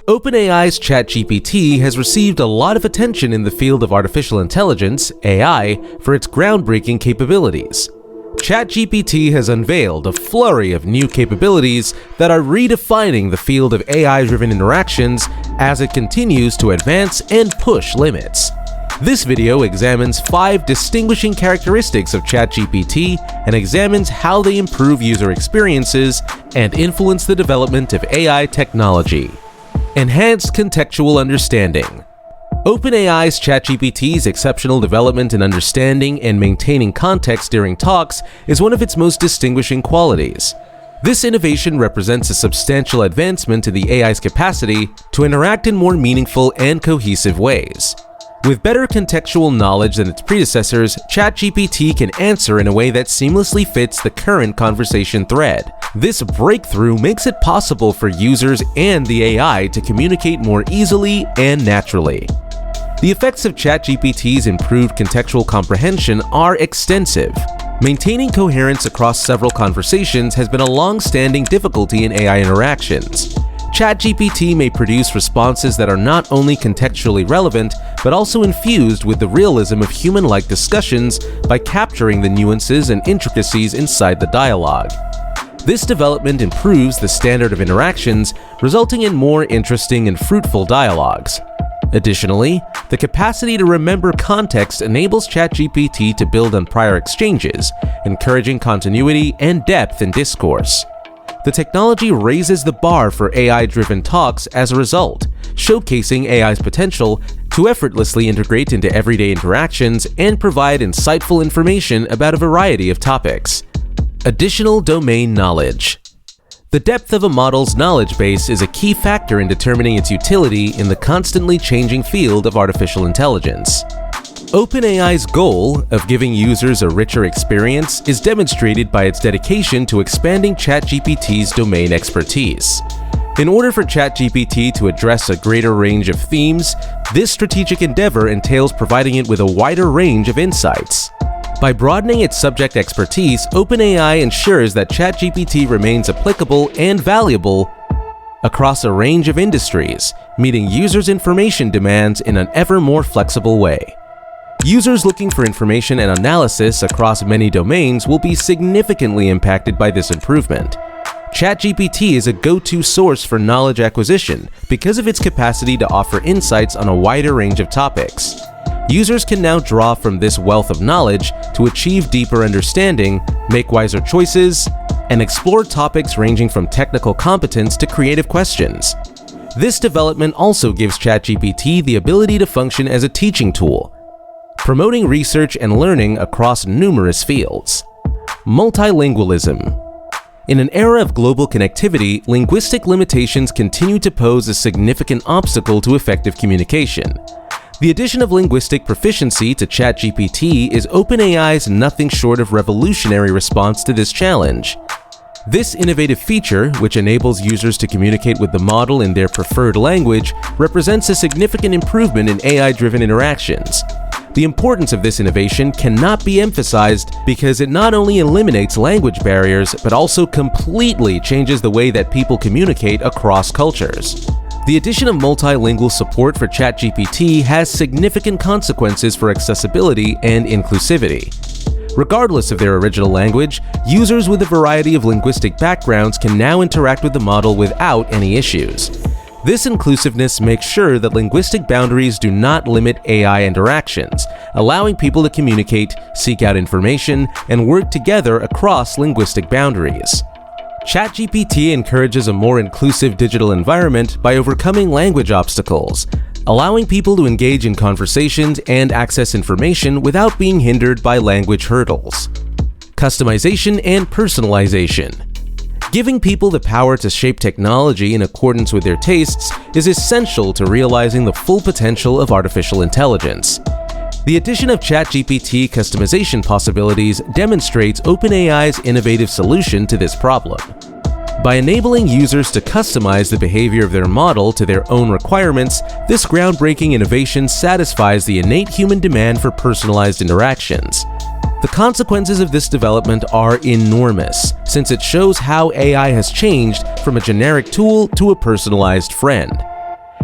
OpenAI's ChatGPT has received a lot of attention in the field of artificial intelligence, AI, for its groundbreaking capabilities. ChatGPT has unveiled a flurry of new capabilities that are redefining the field of AI-driven interactions as it continues to advance and push limits. This video examines 5 distinguishing characteristics of ChatGPT and examines how they improve user experiences and influence the development of AI technology. Enhanced contextual understanding. OpenAI's ChatGPT's exceptional development in understanding and maintaining context during talks is one of its most distinguishing qualities. This innovation represents a substantial advancement in the AI's capacity to interact in more meaningful and cohesive ways. With better contextual knowledge than its predecessors, ChatGPT can answer in a way that seamlessly fits the current conversation thread. This breakthrough makes it possible for users and the AI to communicate more easily and naturally. The effects of ChatGPT's improved contextual comprehension are extensive. Maintaining coherence across several conversations has been a long-standing difficulty in AI interactions. ChatGPT may produce responses that are not only contextually relevant, but also infused with the realism of human-like discussions by capturing the nuances and intricacies inside the dialogue. This development improves the standard of interactions, resulting in more interesting and fruitful dialogues. Additionally, the capacity to remember context enables ChatGPT to build on prior exchanges, encouraging continuity and depth in discourse. The technology raises the bar for AI-driven talks as a result, showcasing AI's potential to effortlessly integrate into everyday interactions and provide insightful information about a variety of topics. Additional domain knowledge. The depth of a model's knowledge base is a key factor in determining its utility in the constantly changing field of artificial intelligence. OpenAI's goal of giving users a richer experience is demonstrated by its dedication to expanding ChatGPT's domain expertise. In order for ChatGPT to address a greater range of themes, this strategic endeavor entails providing it with a wider range of insights. By broadening its subject expertise, OpenAI ensures that ChatGPT remains applicable and valuable across a range of industries, meeting users' information demands in an ever more flexible way. Users looking for information and analysis across many domains will be significantly impacted by this improvement. ChatGPT is a go-to source for knowledge acquisition because of its capacity to offer insights on a wider range of topics. Users can now draw from this wealth of knowledge to achieve deeper understanding, make wiser choices, and explore topics ranging from technical competence to creative questions. This development also gives ChatGPT the ability to function as a teaching tool, promoting research and learning across numerous fields. Multilingualism. In an era of global connectivity, linguistic limitations continue to pose a significant obstacle to effective communication. The addition of linguistic proficiency to ChatGPT is OpenAI's nothing short of revolutionary response to this challenge. This innovative feature, which enables users to communicate with the model in their preferred language, represents a significant improvement in AI-driven interactions. The importance of this innovation cannot be emphasized because it not only eliminates language barriers, but also completely changes the way that people communicate across cultures. The addition of multilingual support for ChatGPT has significant consequences for accessibility and inclusivity. Regardless of their original language, users with a variety of linguistic backgrounds can now interact with the model without any issues. This inclusiveness makes sure that linguistic boundaries do not limit AI interactions, allowing people to communicate, seek out information, and work together across linguistic boundaries. ChatGPT encourages a more inclusive digital environment by overcoming language obstacles, allowing people to engage in conversations and access information without being hindered by language hurdles. Customization and personalization. Giving people the power to shape technology in accordance with their tastes is essential to realizing the full potential of artificial intelligence. The addition of ChatGPT customization possibilities demonstrates OpenAI's innovative solution to this problem. By enabling users to customize the behavior of their model to their own requirements, this groundbreaking innovation satisfies the innate human demand for personalized interactions. The consequences of this development are enormous, since it shows how AI has changed from a generic tool to a personalized friend.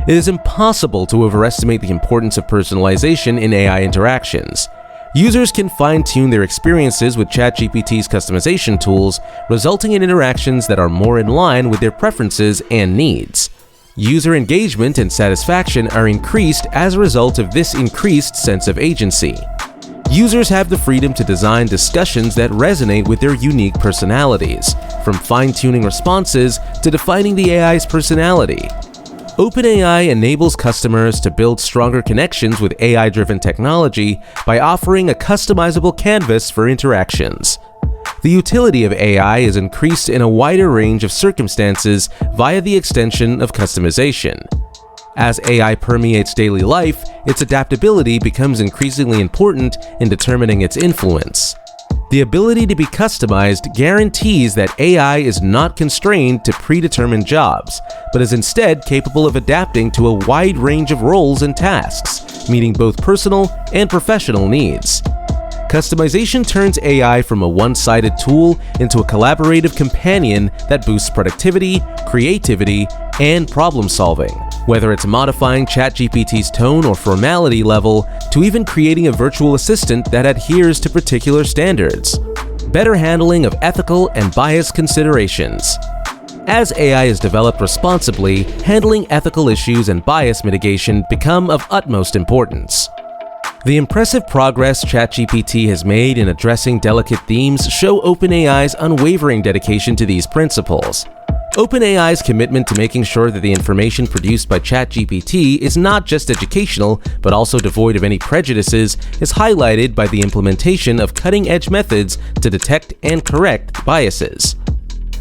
It is impossible to overestimate the importance of personalization in AI interactions. Users can fine-tune their experiences with ChatGPT's customization tools, resulting in interactions that are more in line with their preferences and needs. User engagement and satisfaction are increased as a result of this increased sense of agency. Users have the freedom to design discussions that resonate with their unique personalities, from fine-tuning responses to defining the AI's personality. OpenAI enables customers to build stronger connections with AI-driven technology by offering a customizable canvas for interactions. The utility of AI is increased in a wider range of circumstances via the extension of customization. As AI permeates daily life, its adaptability becomes increasingly important in determining its influence. The ability to be customized guarantees that AI is not constrained to predetermined jobs, but is instead capable of adapting to a wide range of roles and tasks, meeting both personal and professional needs. Customization turns AI from a one-sided tool into a collaborative companion that boosts productivity, creativity, and problem-solving. Whether it's modifying ChatGPT's tone or formality level, to even creating a virtual assistant that adheres to particular standards. Better handling of ethical and bias considerations. As AI is developed responsibly, handling ethical issues and bias mitigation become of utmost importance. The impressive progress ChatGPT has made in addressing delicate themes show OpenAI's unwavering dedication to these principles. OpenAI's commitment to making sure that the information produced by ChatGPT is not just educational, but also devoid of any prejudices, is highlighted by the implementation of cutting-edge methods to detect and correct biases.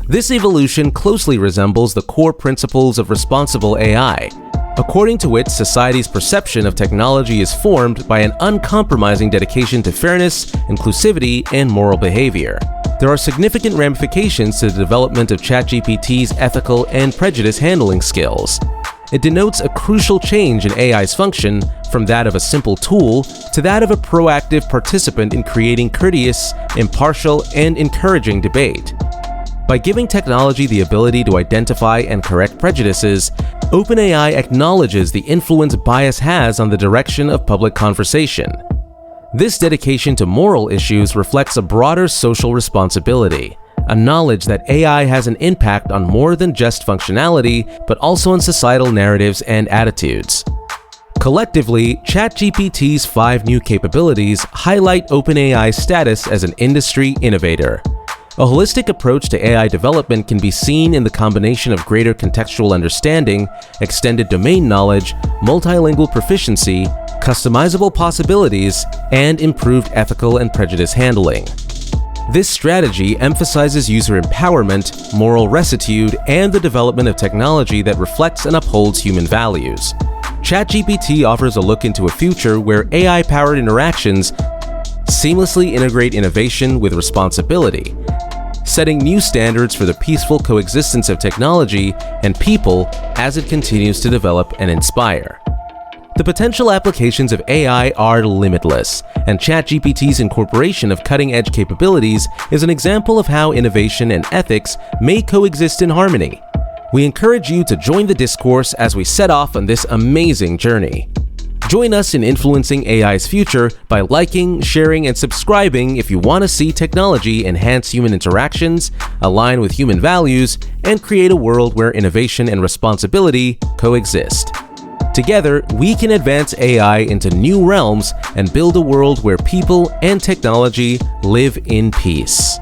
This evolution closely resembles the core principles of responsible AI, according to which society's perception of technology is formed by an uncompromising dedication to fairness, inclusivity, and moral behavior. There are significant ramifications to the development of ChatGPT's ethical and prejudice handling skills. It denotes a crucial change in AI's function from that of a simple tool to that of a proactive participant in creating courteous, impartial, and encouraging debate. By giving technology the ability to identify and correct prejudices, OpenAI acknowledges the influence bias has on the direction of public conversation. This dedication to moral issues reflects a broader social responsibility, a knowledge that AI has an impact on more than just functionality, but also on societal narratives and attitudes. Collectively, ChatGPT's 5 new capabilities highlight OpenAI's status as an industry innovator. A holistic approach to AI development can be seen in the combination of greater contextual understanding, extended domain knowledge, multilingual proficiency, customizable possibilities, and improved ethical and prejudice handling. This strategy emphasizes user empowerment, moral rectitude, and the development of technology that reflects and upholds human values. ChatGPT offers a look into a future where AI-powered interactions seamlessly integrate innovation with responsibility, setting new standards for the peaceful coexistence of technology and people as it continues to develop and inspire. The potential applications of AI are limitless, and ChatGPT's incorporation of cutting-edge capabilities is an example of how innovation and ethics may coexist in harmony. We encourage you to join the discourse as we set off on this amazing journey. Join us in influencing AI's future by liking, sharing, and subscribing if you want to see technology enhance human interactions, align with human values, and create a world where innovation and responsibility coexist. Together, we can advance AI into new realms and build a world where people and technology live in peace.